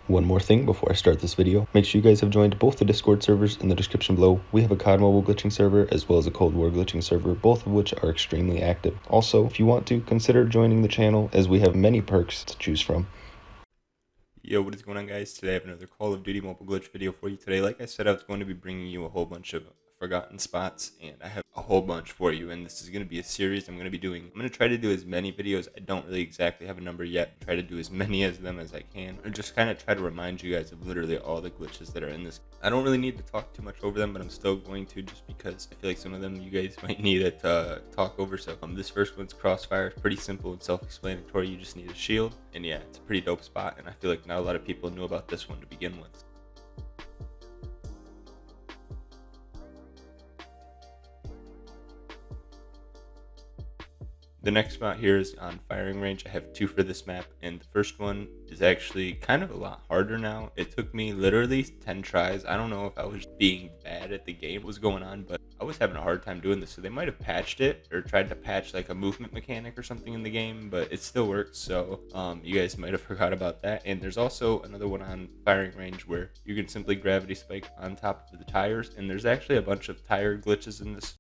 One more thing before I start this video, make sure you guys have joined both the Discord servers in the description below. We have a COD mobile glitching server as well as a Cold War glitching server, both of which are extremely active. Also, if you want to, consider joining the channel as we have many perks to choose from. Yo, what is going on, guys? Today I have another Call of Duty mobile glitch video for you today. Like I said, I was going to be bringing you a whole bunch of forgotten spots, and I have a whole bunch for you, and this is going to be a series I'm going to try to do as many videos. I don't really exactly have a number yet. Try to do as many of them as I can, or just kind of try to remind you guys of literally all the glitches that are in this. I don't really need to talk too much over them, but I'm still going to, just because I feel like some of them you guys might need it to talk over. So this first one's Crossfire. It's pretty simple and self-explanatory. You just need a shield, and yeah, it's a pretty dope spot, and I feel like not a lot of people knew about this one to begin with. The next spot here is on firing range. I have two for this map, and the first one is actually kind of a lot harder now. It took me literally 10 tries. I don't know if I was being bad at the game, what was going on, but I was having a hard time doing this. So they might have patched it or tried to patch like a movement mechanic or something in the game, but it still works. So you guys might have forgot about that. And there's also another one on firing range where you can simply gravity spike on top of the tires, and there's actually a bunch of tire glitches in this.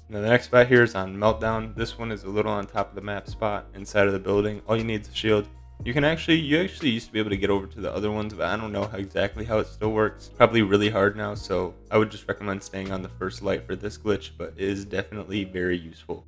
Now the next spot here is on Meltdown. This one is a little on top of the map spot inside of the building. All you need is a shield. You actually used to be able to get over to the other ones, but I don't know exactly how it still works. Probably really hard now, so I would just recommend staying on the first light for this glitch, but it is definitely very useful.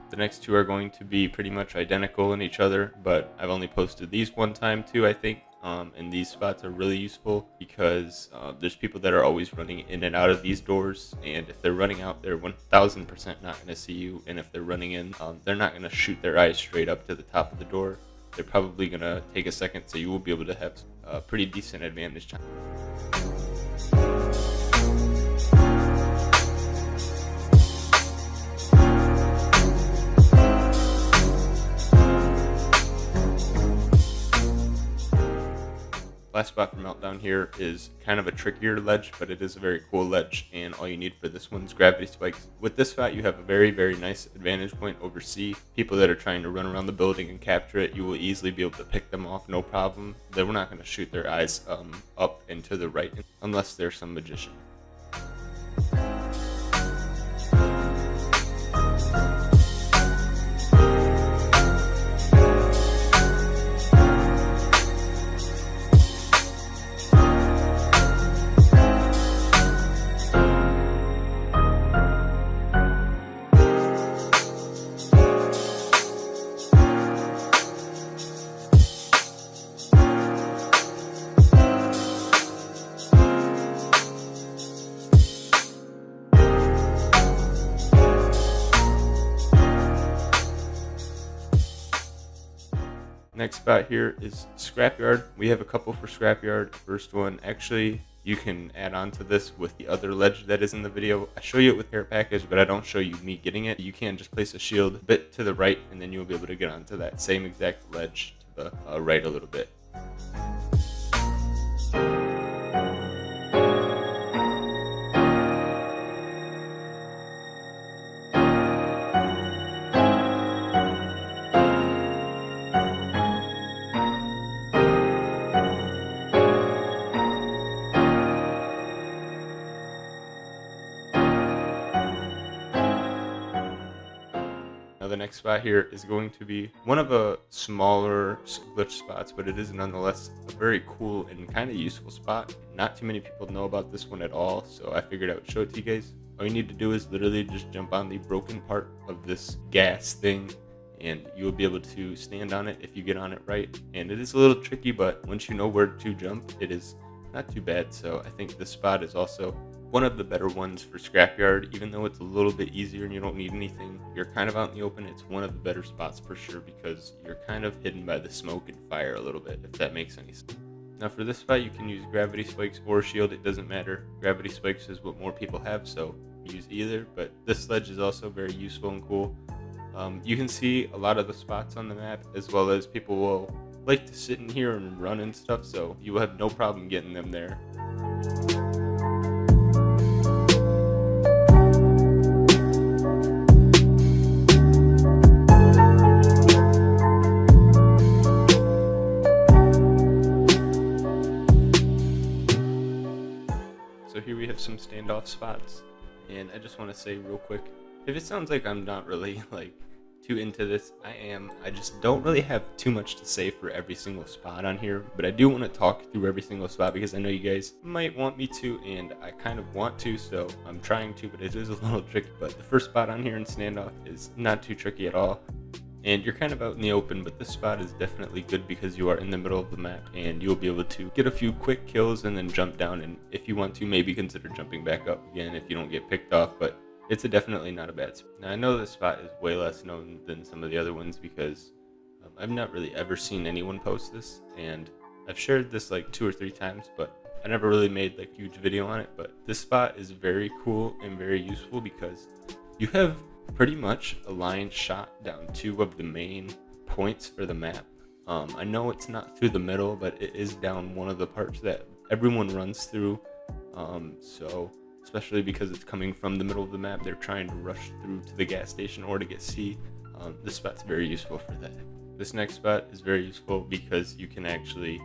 The next two are going to be pretty much identical in each other, but I've only posted these one time too, I think. And these spots are really useful because there's people that are always running in and out of these doors, and if they're running out, they're 1000% not going to see you, and if they're running in, they're not going to shoot their eyes straight up to the top of the door. They're probably going to take a second, so you will be able to have a pretty decent advantage time. Last spot for Meltdown here is kind of a trickier ledge, but it is a very cool ledge, and all you need for this one is gravity spikes. With this spot, you have a very, very nice advantage point over C. People that are trying to run around the building and capture it, you will easily be able to pick them off, no problem. They're not going to shoot their eyes up and to the right, unless they're some magician. Next spot here is Scrapyard. We have a couple for Scrapyard. First one, actually, you can add on to this with the other ledge that is in the video. I show you it with Care Package, but I don't show you me getting it. You can just place a shield a bit to the right, and then you'll be able to get onto that same exact ledge to the right a little bit. Now the next spot here is going to be one of a smaller glitch spots, but it is nonetheless a very cool and kind of useful spot. Not too many people know about this one at all, so I figured I would show it to you guys. All you need to do is literally just jump on the broken part of this gas thing, and you'll be able to stand on it if you get on it right. And it is a little tricky, but once you know where to jump, it is not too bad. So I think this spot is also one of the better ones for Scrapyard. Even though it's a little bit easier and you don't need anything, you're kind of out in the open, it's one of the better spots for sure, because you're kind of hidden by the smoke and fire a little bit, if that makes any sense. Now for this spot, you can use gravity spikes or shield, it doesn't matter. Gravity spikes is what more people have, so use either, but this ledge is also very useful and cool. You can see a lot of the spots on the map, as well as people will like to sit in here and run and stuff, so you will have no problem getting them there. standoff spots. And I just want to say real quick, if it sounds like I'm not really like too into this, I am. I just don't really have too much to say for every single spot on here, but I do want to talk through every single spot because I know you guys might want me to, and I kind of want to, so I'm trying to, but it is a little tricky. But the first spot on here in standoff is not too tricky at all, and you're kind of out in the open, but this spot is definitely good because you are in the middle of the map and you'll be able to get a few quick kills and then jump down, and if you want to, maybe consider jumping back up again if you don't get picked off. But it's definitely not a bad spot. Now I know this spot is way less known than some of the other ones because I've not really ever seen anyone post this, and I've shared this like 2 or 3 times, but I never really made like huge video on it. But this spot is very cool and very useful because you have pretty much a line shot down 2 of the main points for the map. I know it's not through the middle, but it is down one of the parts that everyone runs through. So especially because it's coming from the middle of the map, they're trying to rush through to the gas station or to get C. This spot's very useful for that. This next spot is very useful because you can actually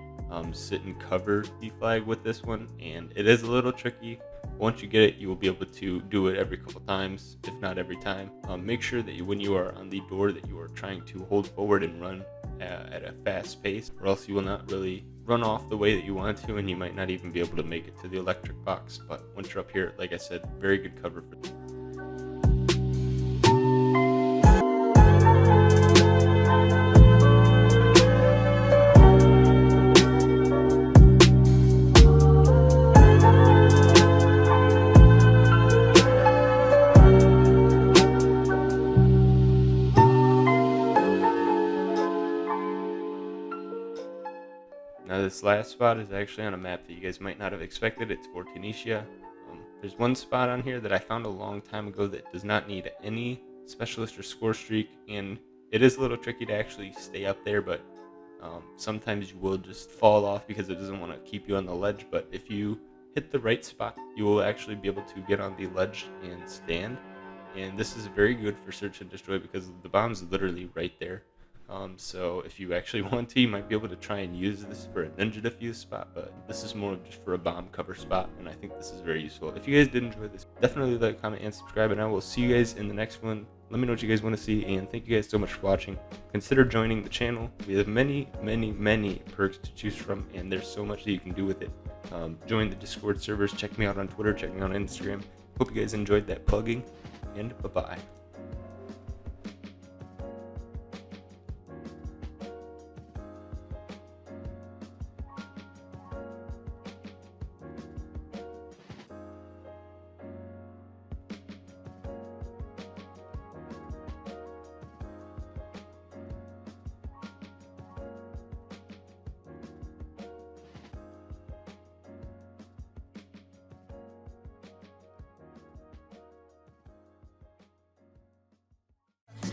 sit and cover the flag with this one, and it is a little tricky. Once you get it, you will be able to do it every couple times, if not every time. Make sure that when you are on the door that you are trying to hold forward and run at a fast pace, or else you will not really run off the way that you want to, and you might not even be able to make it to the electric box. But once you're up here, like I said, very good cover for that. Now this last spot is actually on a map that you guys might not have expected. It's for Tunisia. There's one spot on here that I found a long time ago that does not need any specialist or score streak, and it is a little tricky to actually stay up there, but sometimes you will just fall off because it doesn't want to keep you on the ledge. But if you hit the right spot, you will actually be able to get on the ledge and stand, and this is very good for search and destroy because the bomb's literally right there. So if you actually want to, you might be able to try and use this for a ninja defuse spot, but this is more just for a bomb cover spot, and I think this is very useful. If you guys did enjoy this, definitely like, comment, and subscribe, and I will see you guys in the next one. Let me know what you guys want to see, and thank you guys so much for watching. Consider joining the channel. We have many perks to choose from, and there's so much that you can do with it. Join the Discord servers, check me out on Twitter, check me out on Instagram. Hope you guys enjoyed that plugging, and bye-bye.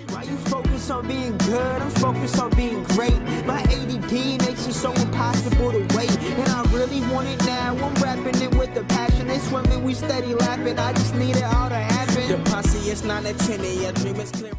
Why you focus on being good? I'm focused on being great. My ADP makes it so impossible to wait, and I really want it now. I'm rapping it with the passion. They swimming, we steady lapping. I just need it all to happen. The posse is not a 10, your dream is clear.